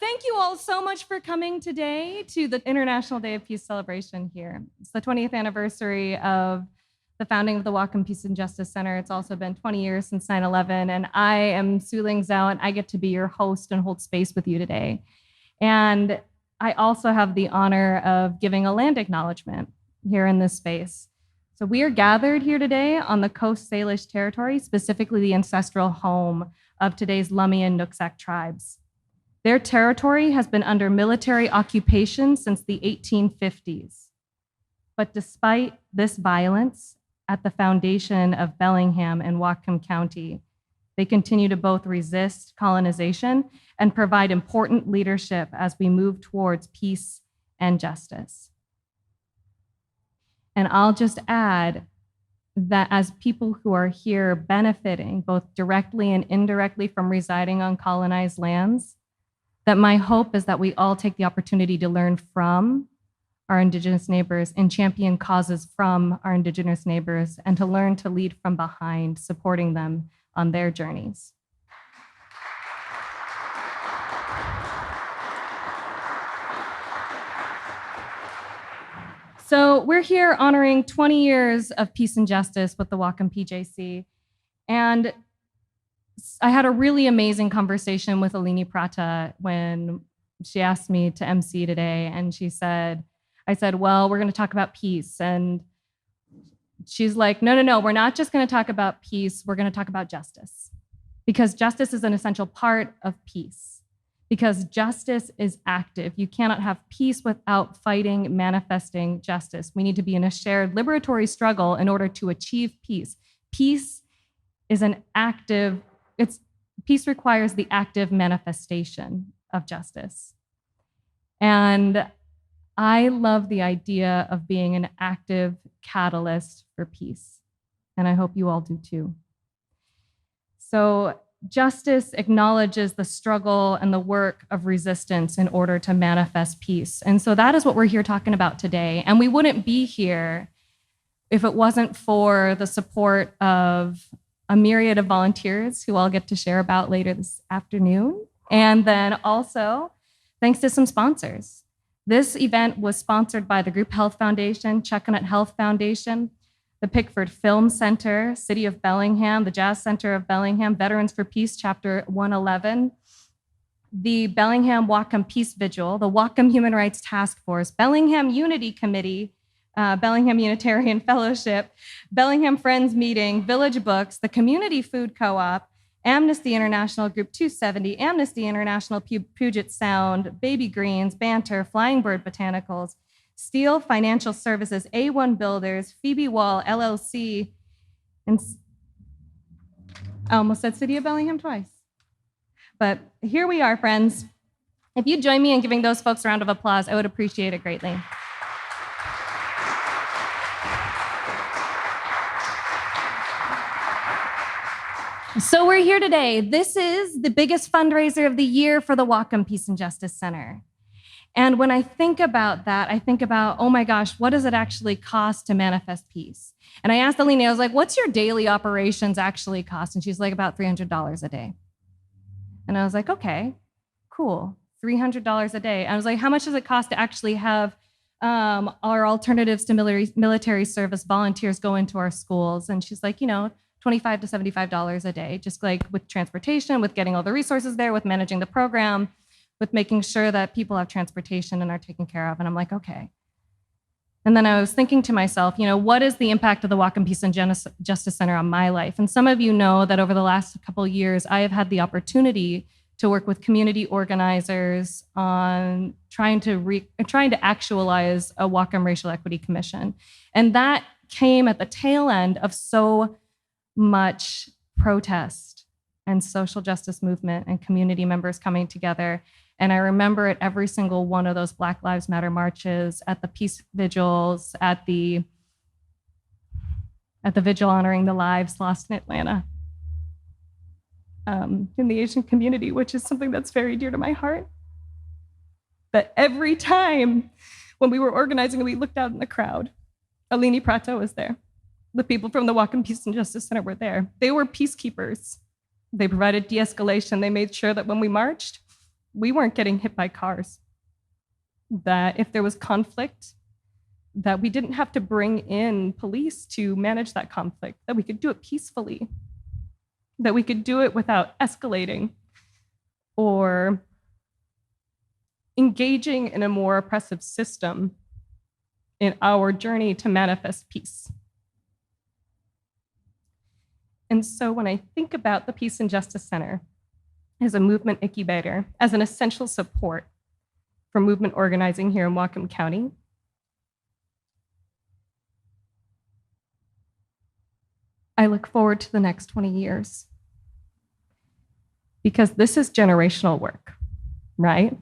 Thank you all so much for coming today to the International Day of Peace celebration here. It's the 20th anniversary of the founding of the Whatcom Peace Justice Center. It's also been 20 years since 9/11, and I am Su-Ling Zhao, and I get to be your host and hold space with you today. And I also have the honor of giving a land acknowledgement here in this space. So we are gathered here today on the Coast Salish territory, specifically the ancestral home of today's Lummi and Nooksack tribes. Their territory has been under military occupation since the 1850s. But despite this violence at the foundation of Bellingham and Whatcom County, they continue to both resist colonization and provide important leadership as we move towards peace and justice. And I'll just add that as people who are here benefiting both directly and indirectly from residing on colonized lands, that my hope is that we all take the opportunity to learn from our Indigenous neighbors and champion causes from our Indigenous neighbors, and to learn to lead from behind, supporting them on their journeys. So we're here honoring 20 years of peace and justice with the Whatcom PJC. And I had a really amazing conversation with Alini Prata when she asked me to MC today. And I said, well, we're going to talk about peace. And she's like, no, we're not just going to talk about peace. We're going to talk about justice, because justice is an essential part of peace, because justice is active. You cannot have peace without fighting, manifesting justice. We need to be in a shared liberatory struggle in order to achieve peace. Peace is peace requires the active manifestation of justice. And I love the idea of being an active catalyst for peace. And I hope you all do too. So justice acknowledges the struggle and the work of resistance in order to manifest peace. And so that is what we're here talking about today. And we wouldn't be here if it wasn't for the support of a myriad of volunteers who I'll get to share about later this afternoon. And then also, thanks to some sponsors. This event was sponsored by the Group Health Foundation, Chuckanut Health Foundation, the Pickford Film Center, City of Bellingham, the Jazz Center of Bellingham, Veterans for Peace, Chapter 111, the Bellingham Whatcom Peace Vigil, the Whatcom Human Rights Task Force, Bellingham Unity Committee, Bellingham Unitarian Fellowship, Bellingham Friends Meeting, Village Books, the Community Food Co-op, Amnesty International Group 270, Amnesty International Puget Sound, Baby Greens, Banter, Flying Bird Botanicals, Steel Financial Services, A1 Builders, Phoebe Wall, LLC, and I almost said City of Bellingham twice. But here we are, friends. If you'd join me in giving those folks a round of applause, I would appreciate it greatly. So we're here today. This is the biggest fundraiser of the year for the Whatcom Peace and Justice Center. And when I think about that, I think about, oh my gosh, what does it actually cost to manifest peace? And I asked Alini, I was like, what's your daily operations actually cost? And she's like, about $300 a day. And I was like, okay, cool, $300 a day. I was like, how much does it cost to actually have our alternatives to military service volunteers go into our schools? And she's like, $25 to $75 a day, just like with transportation, with getting all the resources there, with managing the program, with making sure that people have transportation and are taken care of. And I'm like, okay. And then I was thinking to myself, what is the impact of the Whatcom Peace and Justice Center on my life? And some of you know that over the last couple of years, I have had the opportunity to work with community organizers on trying to actualize a Whatcom Racial Equity Commission. And that came at the tail end of so much protest and social justice movement and community members coming together. And I remember at every single one of those Black Lives Matter marches, at the peace vigils, at the vigil honoring the lives lost in Atlanta, in the Asian community, which is something that's very dear to my heart. But every time when we were organizing, we looked out in the crowd. Alini Prata was there. The people from the Whatcom Peace and Justice Center were there. They were peacekeepers. They provided de-escalation. They made sure that when we marched, we weren't getting hit by cars, that if there was conflict, that we didn't have to bring in police to manage that conflict, that we could do it peacefully, that we could do it without escalating or engaging in a more oppressive system in our journey to manifest peace. And so when I think about the Peace and Justice Center as a movement incubator, as an essential support for movement organizing here in Whatcom County, I look forward to the next 20 years because this is generational work, right?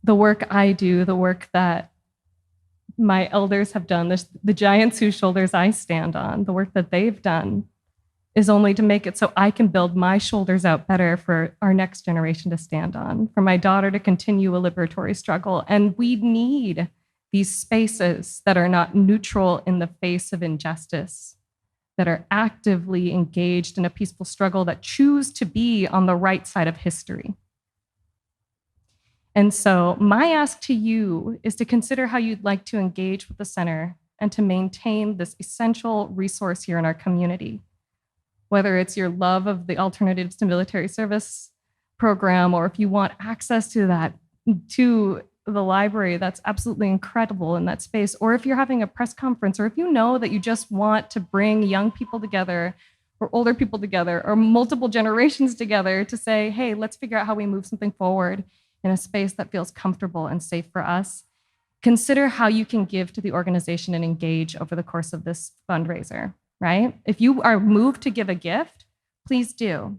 The work I do, the work that my elders have done, the giants whose shoulders I stand on, the work that they've done is only to make it so I can build my shoulders out better for our next generation to stand on, for my daughter to continue a liberatory struggle. And we need these spaces that are not neutral in the face of injustice, that are actively engaged in a peaceful struggle, that choose to be on the right side of history. And so my ask to you is to consider how you'd like to engage with the center and to maintain this essential resource here in our community. Whether it's your love of the Alternatives to Military Service program, or if you want access to that, to the library, that's absolutely incredible in that space. Or if you're having a press conference, or if you know that you just want to bring young people together or older people together or multiple generations together to say, hey, let's figure out how we move something forward in a space that feels comfortable and safe for us. Consider how you can give to the organization and engage over the course of this fundraiser, right? If you are moved to give a gift, please do.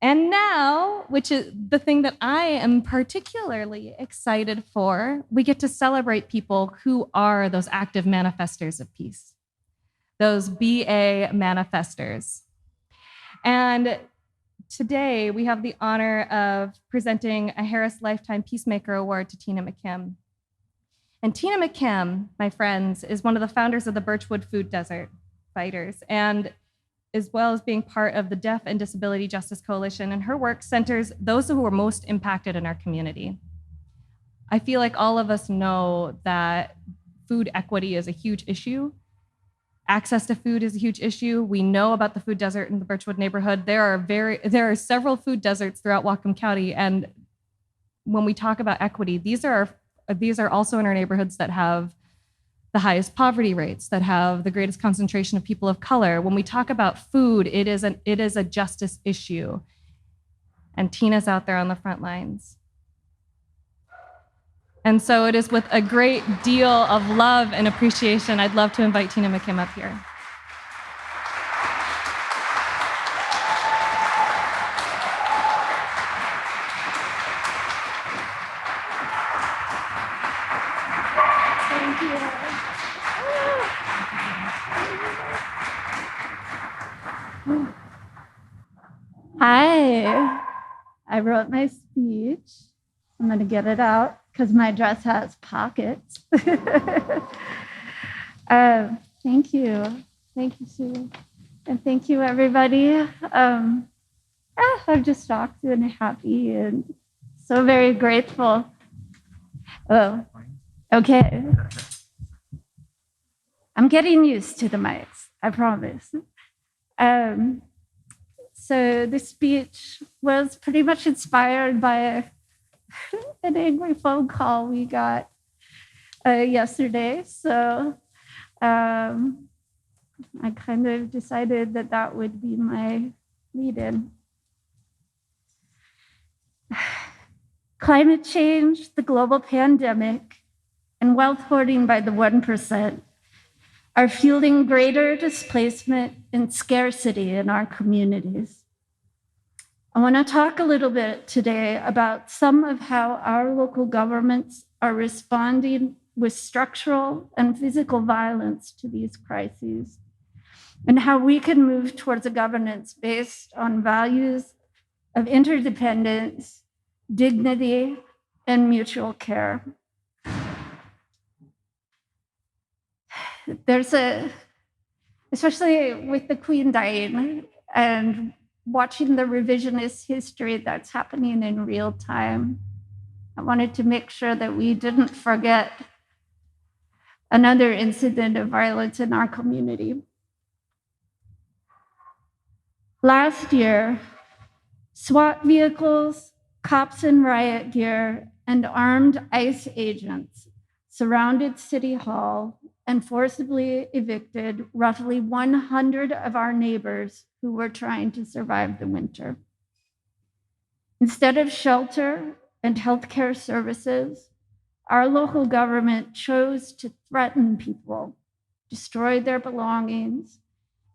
And now, which is the thing that I am particularly excited for, we get to celebrate people who are those active manifestors of peace, those BA manifestors. And today, we have the honor of presenting a Harris Lifetime Peacemaker Award to Tina McKim. And Tina McKim, my friends, is one of the founders of the Birchwood Food Desert Fighters, and as well as being part of the Deaf and Disability Justice Coalition, and her work centers those who are most impacted in our community. I feel like all of us know that food equity is a huge issue. Access to food is a huge issue. We know about the food desert in the Birchwood neighborhood. There are several food deserts throughout Whatcom County, and when we talk about equity, these are also in our neighborhoods that have the highest poverty rates, that have the greatest concentration of people of color. When we talk about food, it is a justice issue. And Tina's out there on the front lines. And so it is with a great deal of love and appreciation, I'd love to invite Tina McKim up here. Thank you. Hi, I wrote my speech. I'm going to get it out because my dress has pockets. Thank you. Thank you, Sue. And thank you, everybody. I'm just shocked and happy and so very grateful. Oh, okay. I'm getting used to the mics, I promise. So this speech was pretty much inspired by an angry phone call we got yesterday. So I kind of decided that that would be my lead-in. Climate change, the global pandemic, and wealth hoarding by the 1% are fueling greater displacement and scarcity in our communities. I want to talk a little bit today about some of how our local governments are responding with structural and physical violence to these crises, and how we can move towards a governance based on values of interdependence, dignity, and mutual care. Especially with the Queen dying, and watching the revisionist history that's happening in real time. I wanted to make sure that we didn't forget another incident of violence in our community. Last year, SWAT vehicles, cops in riot gear, and armed ICE agents surrounded City Hall and forcibly evicted roughly 100 of our neighbors who were trying to survive the winter. Instead of shelter and healthcare services, our local government chose to threaten people, destroy their belongings,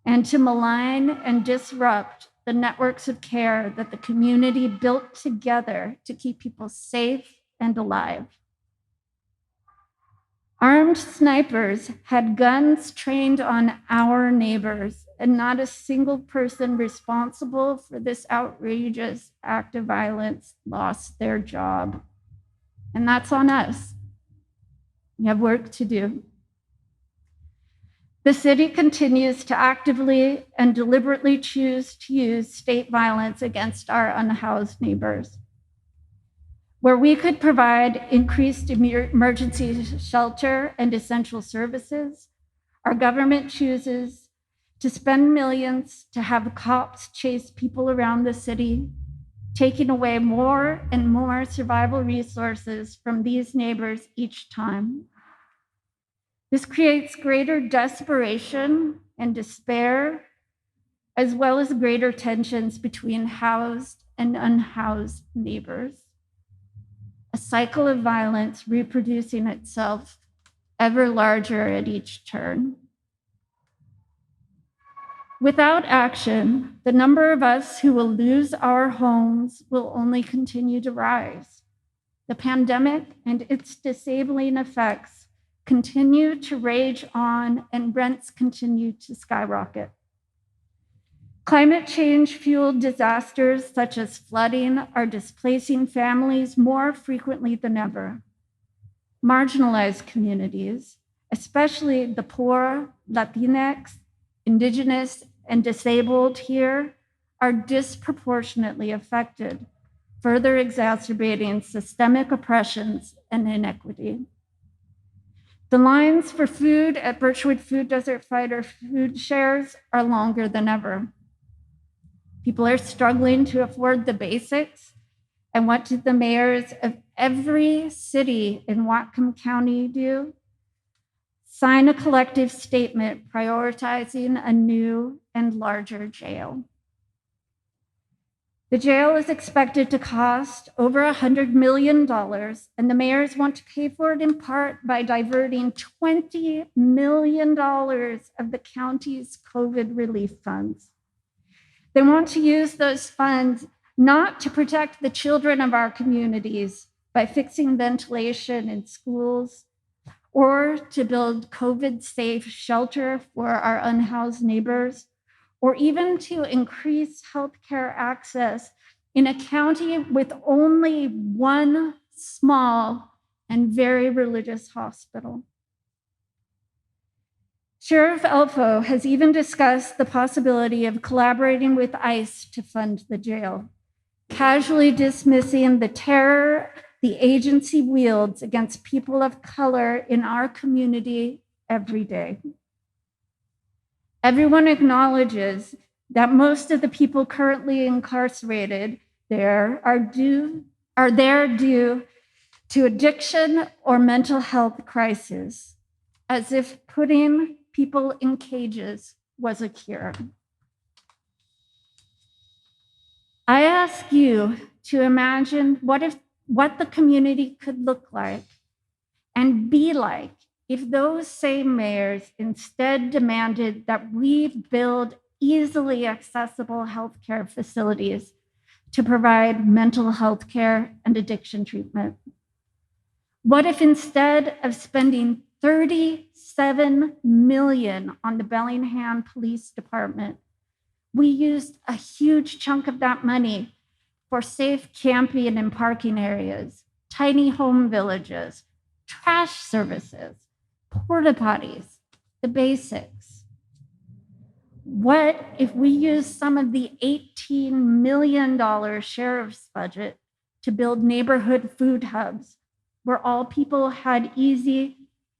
and to malign and disrupt the networks of care that the community built together to keep people safe and alive. Armed snipers had guns trained on our neighbors, and not a single person responsible for this outrageous act of violence lost their job. And that's on us. We have work to do. The city continues to actively and deliberately choose to use state violence against our unhoused neighbors. Where we could provide increased emergency shelter and essential services, our government chooses to spend millions to have cops chase people around the city, taking away more and more survival resources from these neighbors each time. This creates greater desperation and despair, as well as greater tensions between housed and unhoused neighbors. A cycle of violence reproducing itself ever larger at each turn. Without action, the number of us who will lose our homes will only continue to rise. The pandemic and its disabling effects continue to rage on, and rents continue to skyrocket. Climate change-fueled disasters such as flooding are displacing families more frequently than ever. Marginalized communities, especially the poor, Latinx, Indigenous, and disabled here, are disproportionately affected, further exacerbating systemic oppressions and inequity. The lines for food at Birchwood Food Desert Fighter food shares are longer than ever. People are struggling to afford the basics. And what did the mayors of every city in Whatcom County do? Sign a collective statement prioritizing a new and larger jail. The jail is expected to cost over $100 million, and the mayors want to pay for it in part by diverting $20 million of the county's COVID relief funds. They want to use those funds not to protect the children of our communities by fixing ventilation in schools, or to build COVID-safe shelter for our unhoused neighbors, or even to increase healthcare access in a county with only one small and very religious hospital. Sheriff Elfo has even discussed the possibility of collaborating with ICE to fund the jail, casually dismissing the terror the agency wields against people of color in our community every day. Everyone acknowledges that most of the people currently incarcerated there are there due to addiction or mental health crisis, as if putting people in cages was a cure. I ask you to imagine what the community could look like and be like if those same mayors instead demanded that we build easily accessible healthcare facilities to provide mental health care and addiction treatment. What if instead of spending $37 million on the Bellingham Police Department, we used a huge chunk of that money for safe camping and parking areas, tiny home villages, trash services, porta potties, the basics? What if we use some of the $18 million sheriff's budget to build neighborhood food hubs where all people had easy,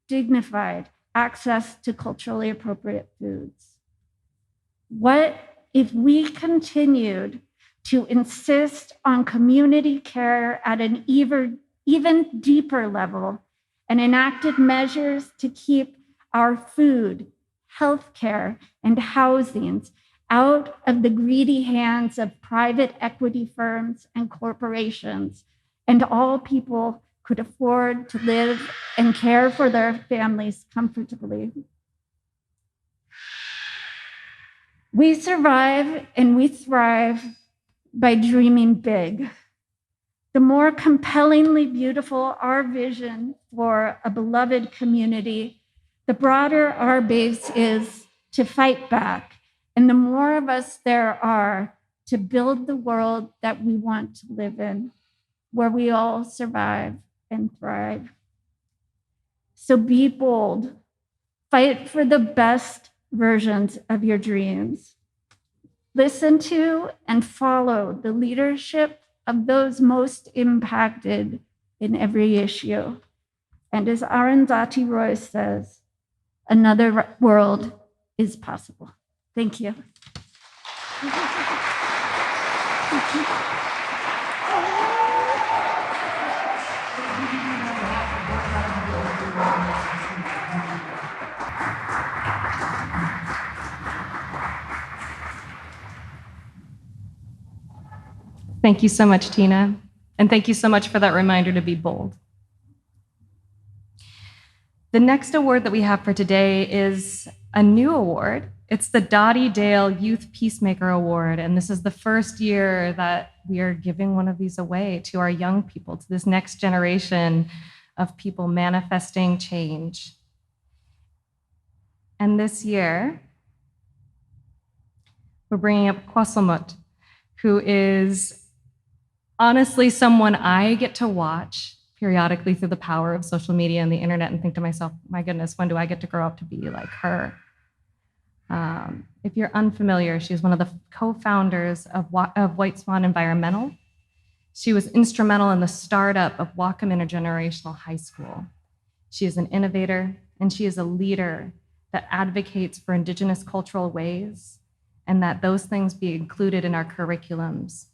dignified access to culturally appropriate foods? What if we continued to insist on community care at an even deeper level and enacted measures to keep our food, healthcare, and housings out of the greedy hands of private equity firms and corporations, and all people could afford to live and care for their families comfortably? We survive and we thrive by dreaming big. The more compellingly beautiful our vision for a beloved community, the broader our base is to fight back, and the more of us there are to build the world that we want to live in, where we all survive and thrive. So be bold. Fight for the best versions of your dreams. Listen to and follow the leadership of those most impacted in every issue. And as Arundhati Roy says, another world is possible. Thank you. Thank you so much, Tina. And thank you so much for that reminder to be bold. The next award that we have for today is a new award. It's the Dottie Dale Youth Peacemaker Award. And this is the first year that we are giving one of these away to our young people, to this next generation of people manifesting change. And this year, we're bringing up Kwastlmut, who is honestly someone I get to watch periodically through the power of social media and the internet and think to myself, my goodness, when do I get to grow up to be like her? If you're unfamiliar, she's one of the co-founders of White Swan Environmental. She was instrumental in the startup of Whatcom Intergenerational High School. She is an innovator, and she is a leader that advocates for Indigenous cultural ways and that those things be included in our curriculums.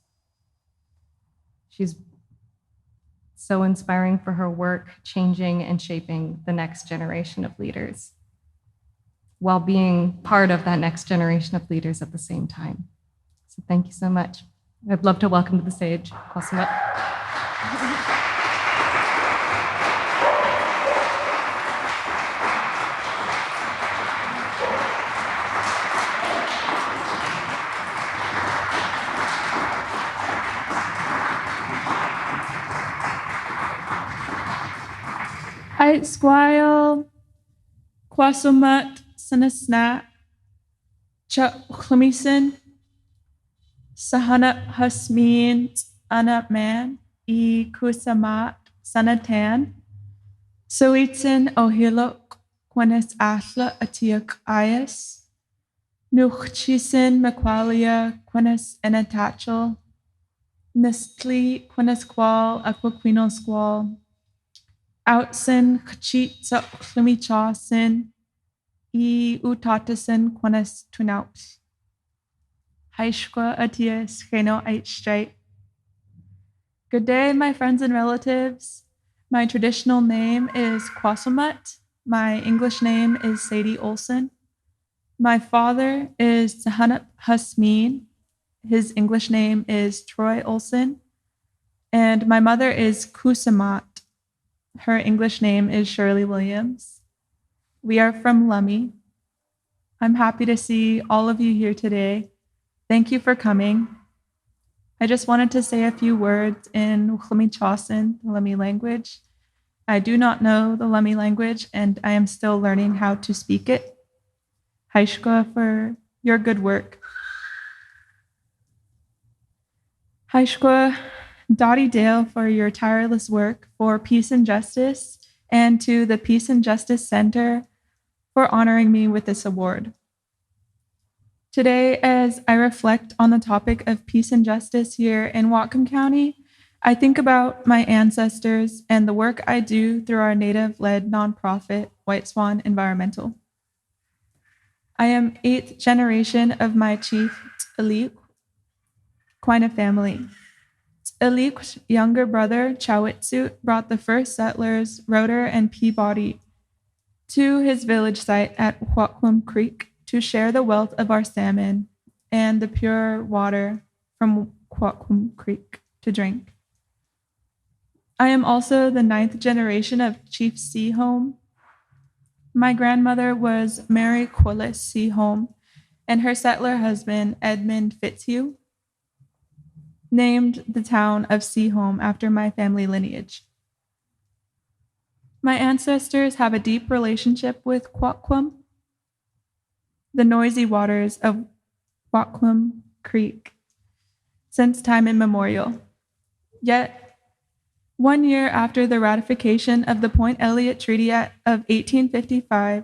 She's so inspiring for her work, changing and shaping the next generation of leaders, while being part of that next generation of leaders at the same time. So thank you so much. I'd love to welcome to the stage Kwastlmut. Ait sgwael Kwastlmut Sinasnat Cha Chlemisin Sahana Hasmin Anapman I Kusamat Sanatan Suitin Ohilok Quenis Asla Atiak Ayas Nuchchisin Maqualia Quenis Enatachel Nistli Quenis Qual Aquaquino Squal Outsin Kachit sa Chlemichasin I Utatasin Quenis Tunaups Haishqa Atias Cheno Ait Straight. Good day, my friends and relatives. My traditional name is Kwastlmut. My English name is Sadie Olsen. My father is Sahanat Hasmin. His English name is Troy Olsen. And my mother is Kusamat. Her English name is Shirley Williams. We are from Lummi. I'm happy to see all of you here today. Thank you for coming. I just wanted to say a few words in Chlemichasin, the Lummi language. I do not know the Lummi language, and I am still learning how to speak it. Haishqa for your good work. Haishqa Dottie Dale for your tireless work for peace and justice, and to the Peace and Justice Center for honoring me with this award. Today, as I reflect on the topic of peace and justice here in Whatcom County, I think about my ancestors and the work I do through our Native-led nonprofit, White Swan Environmental. I am 8th generation of my chief, T'alik, Quina family. T'alik's younger brother, Kwastlmut, brought the first settlers, Roeder and Peabody, to his village site at Whatcom Creek to share the wealth of our salmon and the pure water from Whatcom Creek to drink. I am also the 9th generation of Chief Seaholm. My grandmother was Mary Quillis Seaholm, and her settler husband, Edmund Fitzhugh, named the town of Seaholm after my family lineage. My ancestors have a deep relationship with Whatcom, the noisy waters of Whatcom Creek, since time immemorial. Yet, 1 year after the ratification of the Point Elliott Treaty of 1855,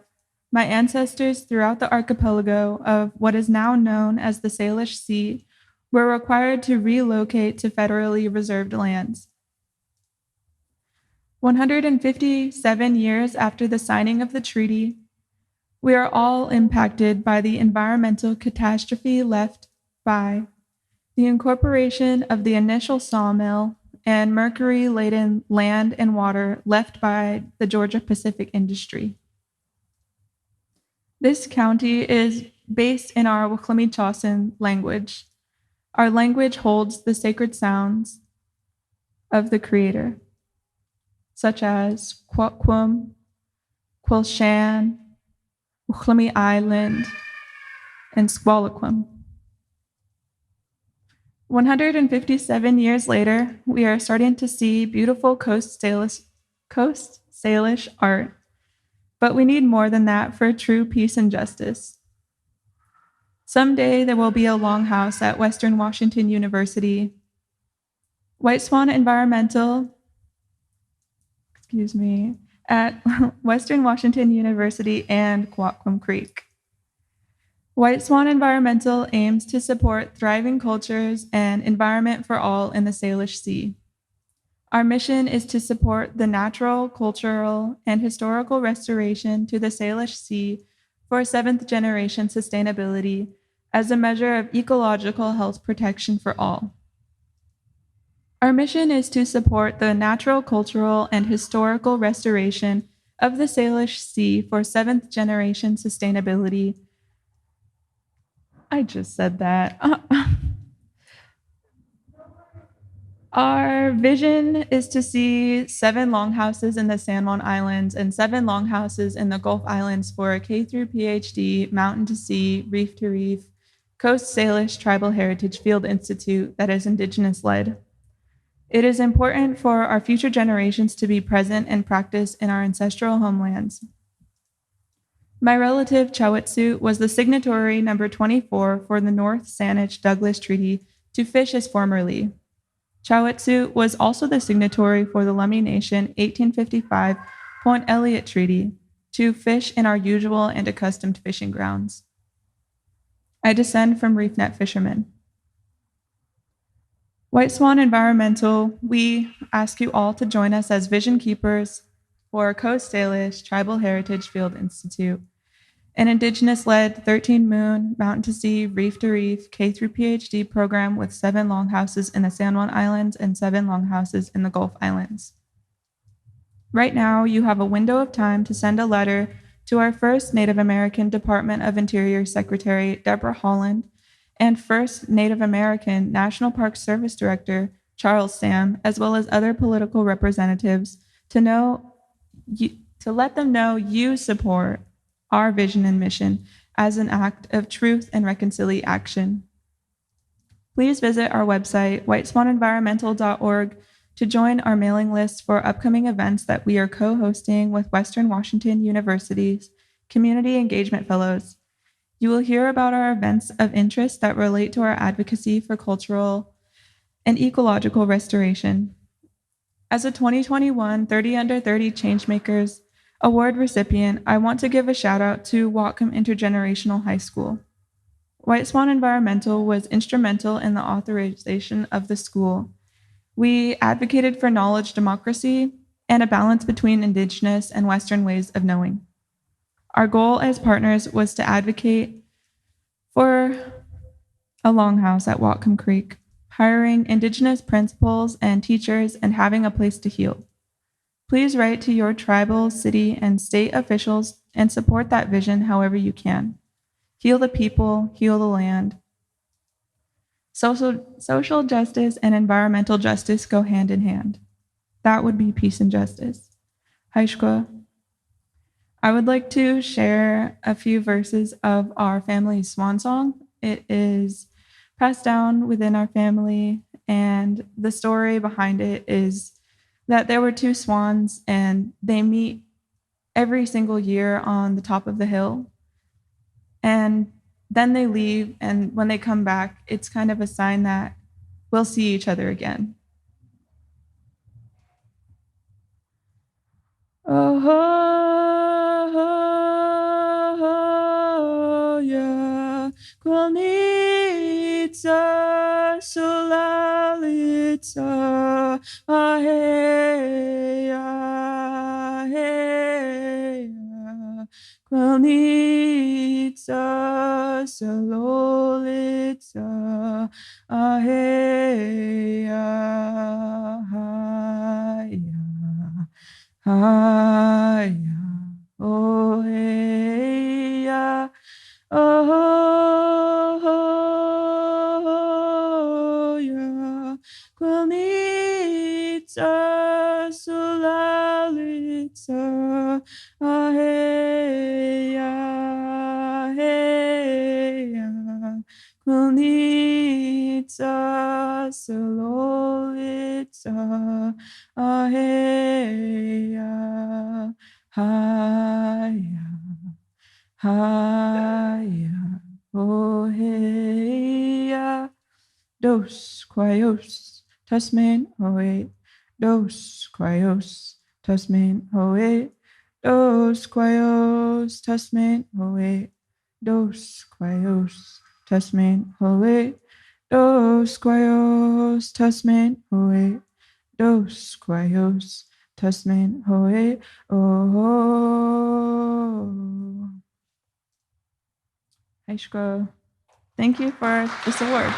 my ancestors throughout the archipelago of what is now known as the Salish Sea were required to relocate to federally reserved lands. 157 years after the signing of the treaty, we are all impacted by the environmental catastrophe left by the incorporation of the initial sawmill and mercury-laden land and water left by the Georgia Pacific industry. This county is based in our Kwastlmut language. Our language holds the sacred sounds of the Creator, such as Whatcom, Quilshan, Kwastlmut Island, and Squallaquam. 157 years later, we are starting to see beautiful Coast Salish art, but we need more than that for true peace and justice. Someday there will be a longhouse at Western Washington University. White Swan Environmental, at Western Washington University and Whatcom Creek. White Swan Environmental aims to support thriving cultures and environment for all in the Salish Sea. Our mission is to support the natural, cultural, and historical restoration to the Salish Sea for 7th generation sustainability as a measure of ecological health protection for all. Our mission is to support the natural, cultural, and historical restoration of the Salish Sea for 7th generation sustainability. I just said that. Our vision is to see 7 longhouses in the San Juan Islands and 7 longhouses in the Gulf Islands for a K through PhD, mountain to sea, reef to reef, Coast Salish Tribal Heritage Field Institute that is Indigenous-led. It is important for our future generations to be present and practice in our ancestral homelands. My relative Kwastlmut was the signatory number 24 for the North Saanich-Douglas Treaty to fish as formerly. Kwastlmut was also the signatory for the Lummi Nation 1855 Point Elliott Treaty to fish in our usual and accustomed fishing grounds. I descend from reef net fishermen. White Swan Environmental, we ask you all to join us as vision keepers for Coast Salish Tribal Heritage Field Institute, an Indigenous-led 13-moon, mountain to sea, reef to reef, K through PhD program with 7 longhouses in the San Juan Islands and 7 longhouses in the Gulf Islands. Right now, you have a window of time to send a letter to our first Native American Department of Interior Secretary, Deborah Holland, and first Native American National Park Service Director, Charles Sam, as well as other political representatives to let them know you support our vision and mission as an act of truth and reconciliation. Please visit our website, whiteswanenvironmental.org, to join our mailing list for upcoming events that we are co-hosting with Western Washington University's Community Engagement Fellows. You will hear about our events of interest that relate to our advocacy for cultural and ecological restoration. As a 2021 30 Under 30 Changemakers Award recipient, I want to give a shout out to Whatcom Intergenerational High School. White Swan Environmental was instrumental in the authorization of the school. We advocated for knowledge democracy and a balance between Indigenous and Western ways of knowing. Our goal as partners was to advocate for a longhouse at Whatcom Creek, hiring Indigenous principals and teachers, and having a place to heal. Please write to your tribal, city, and state officials and support that vision however you can. Heal the people, heal the land. Social justice and environmental justice go hand in hand. That would be peace and justice. Haishka. I would like to share a few verses of our family's swan song. It is passed down within our family, and the story behind it is that there were two swans, and they meet every single year on the top of the hill. And then they leave, and when they come back, it's kind of a sign that we'll see each other again. Oh, yeah, Kwastlmut, Sulalitsa, ahey, ahey, Kwastlmut, Sulalitsa, ahey, ahey, ahey, oh, hey, yeah. Oh, yeah, Kwastlmut, Sulalitsa, ahey, ahey, Kwastlmut, Sulalitsa, ahey, ahey. Haya, oh hey, dos quayos, tasman, oh dos quayos, tasman, oh dos quayos, tasman, oh dos quayos, tasman, oh dos quayos, tasman, oh dos quayos, tasman, oh. Aishko, thank you for this award.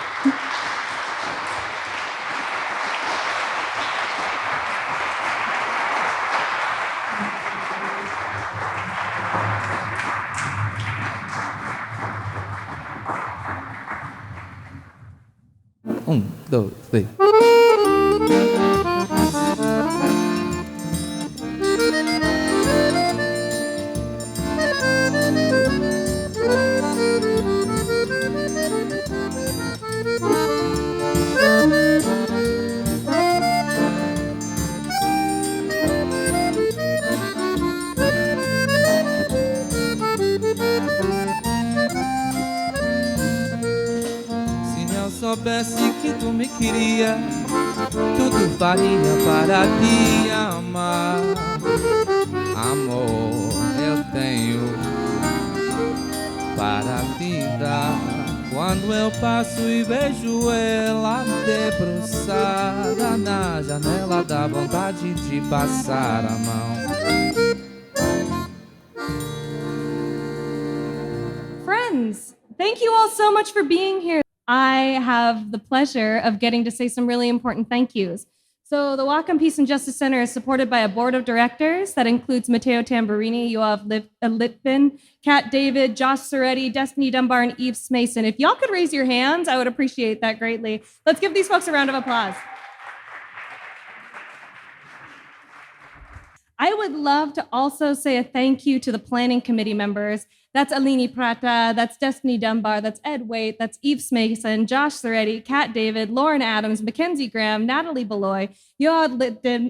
Dos, três. Soubesse que tu me queria, tudo faria para te amar. Amor, eu tenho para te dar. Quando eu passo e vejo ela debruçada na janela, dá vontade de passar a mão. Friends, thank you all so much for being here. I have the pleasure of getting to say some really important thank yous. So the Whatcom Peace and Justice Center is supported by a board of directors that includes Matteo Tamburini, Yoav Litvin, Kat David, Josh Soretti, Destiny Dunbar, and Eve Mason. If y'all could raise your hands, I would appreciate that greatly. Let's give these folks a round of applause. I would love to also say a thank you to the planning committee members. That's Alini Prata, that's Destiny Dunbar, that's Ed Waite, that's Eve Mason, Josh Soretti, Kat David, Lauren Adams, Mackenzie Graham, Natalie Beloy, Yoad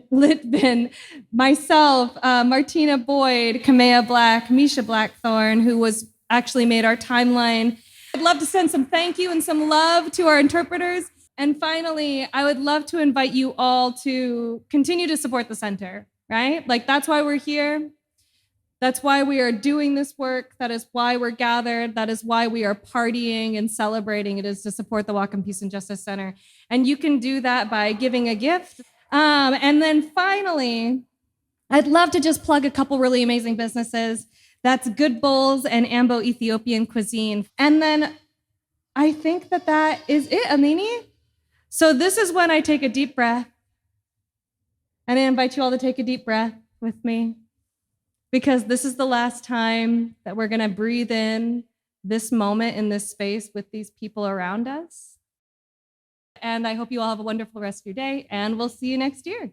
Litvin, myself, Martina Boyd, Kamea Black, Misha Blackthorn, who was actually made our timeline. I'd love to send some thank you and some love to our interpreters. And finally, I would love to invite you all to continue to support the center, right? Like, that's why we're here. That's why we are doing this work. That is why we're gathered. That is why we are partying and celebrating. It is to support the Whatcom Peace and Justice Center. And you can do that by giving a gift. And then finally, I'd love to just plug a couple really amazing businesses. That's Good Bowls and Ambo Ethiopian Cuisine. And then I think that is it, Amini. So this is when I take a deep breath. And I invite you all to take a deep breath with me, because this is the last time that we're going to breathe in this moment in this space with these people around us. And I hope you all have a wonderful rest of your day, and we'll see you next year.